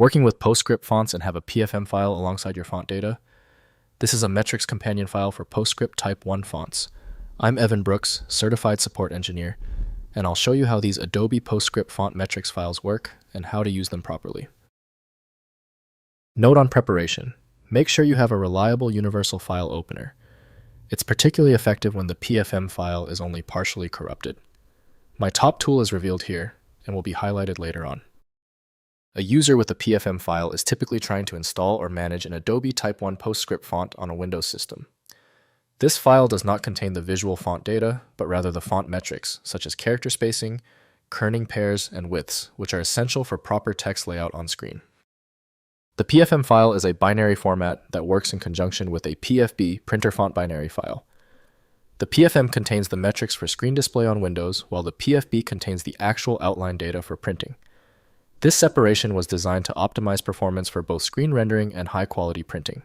Working with PostScript fonts and have a PFM file alongside your font data? This is a metrics companion file for PostScript Type 1 fonts. I'm Evan Brooks, Certified Support Engineer, and I'll show you how these Adobe PostScript font metrics files work and how to use them properly. Note on preparation: make sure you have a reliable universal file opener. It's particularly effective when the PFM file is only partially corrupted. My top tool is revealed here and will be highlighted later on. A user with a PFM file is typically trying to install or manage an Adobe Type 1 PostScript font on a Windows system. This file does not contain the visual font data, but rather the font metrics, such as character spacing, kerning pairs, and widths, which are essential for proper text layout on screen. The PFM file is a binary format that works in conjunction with a PFB printer font binary file. The PFM contains the metrics for screen display on Windows, while the PFB contains the actual outline data for printing. This separation was designed to optimize performance for both screen rendering and high-quality printing.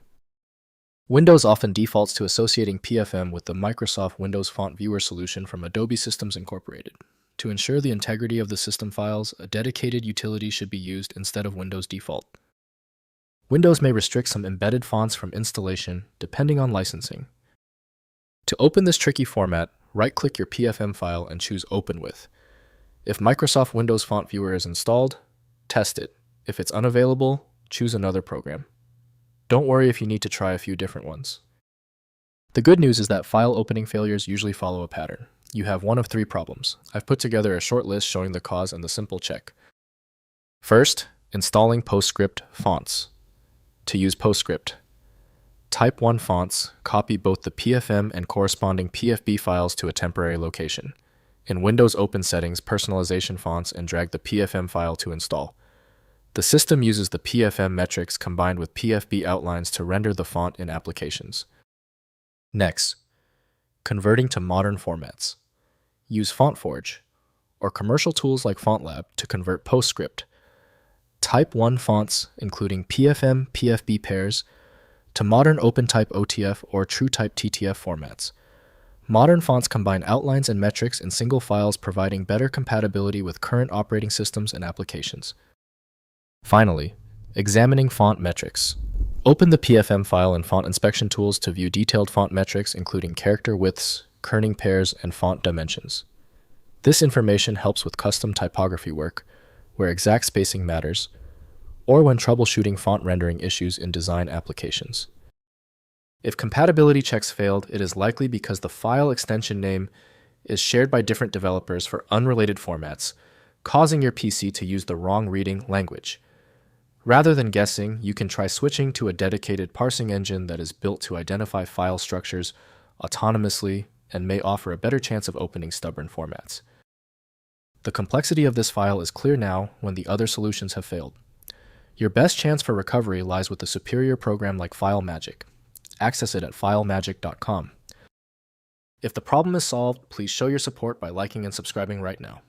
Windows often defaults to associating PFM with the Microsoft Windows Font Viewer solution from Adobe Systems Incorporated. To ensure the integrity of the system files, a dedicated utility should be used instead of Windows default. Windows may restrict some embedded fonts from installation, depending on licensing. To open this tricky format, right-click your PFM file and choose Open With. If Microsoft Windows Font Viewer is installed, test it. If it's unavailable, choose another program. Don't worry if you need to try a few different ones. The good news is that file opening failures usually follow a pattern. You have one of three problems. I've put together a short list showing the cause and the simple check. First, installing PostScript fonts. To use PostScript, Type 1 fonts copy both the PFM and corresponding PFB files to a temporary location. In Windows, open Settings, Personalization Fonts, and drag the PFM file to install. The system uses the PFM metrics combined with PFB outlines to render the font in applications. Next, converting to modern formats. Use FontForge or commercial tools like FontLab to convert PostScript Type 1 fonts, including PFM, PFB pairs, to modern OpenType OTF or TrueType TTF formats. Modern fonts combine outlines and metrics in single files, providing better compatibility with current operating systems and applications. Finally, examining font metrics. Open the PFM file in Font Inspection Tools to view detailed font metrics, including character widths, kerning pairs, and font dimensions. This information helps with custom typography work, where exact spacing matters, or when troubleshooting font rendering issues in design applications. If compatibility checks failed, it is likely because the file extension name is shared by different developers for unrelated formats, causing your PC to use the wrong reading language. Rather than guessing, you can try switching to a dedicated parsing engine that is built to identify file structures autonomously and may offer a better chance of opening stubborn formats. The complexity of this file is clear now when the other solutions have failed. Your best chance for recovery lies with a superior program like FileMagick. Access it at filemagick.com. If the problem is solved, please show your support by liking and subscribing right now.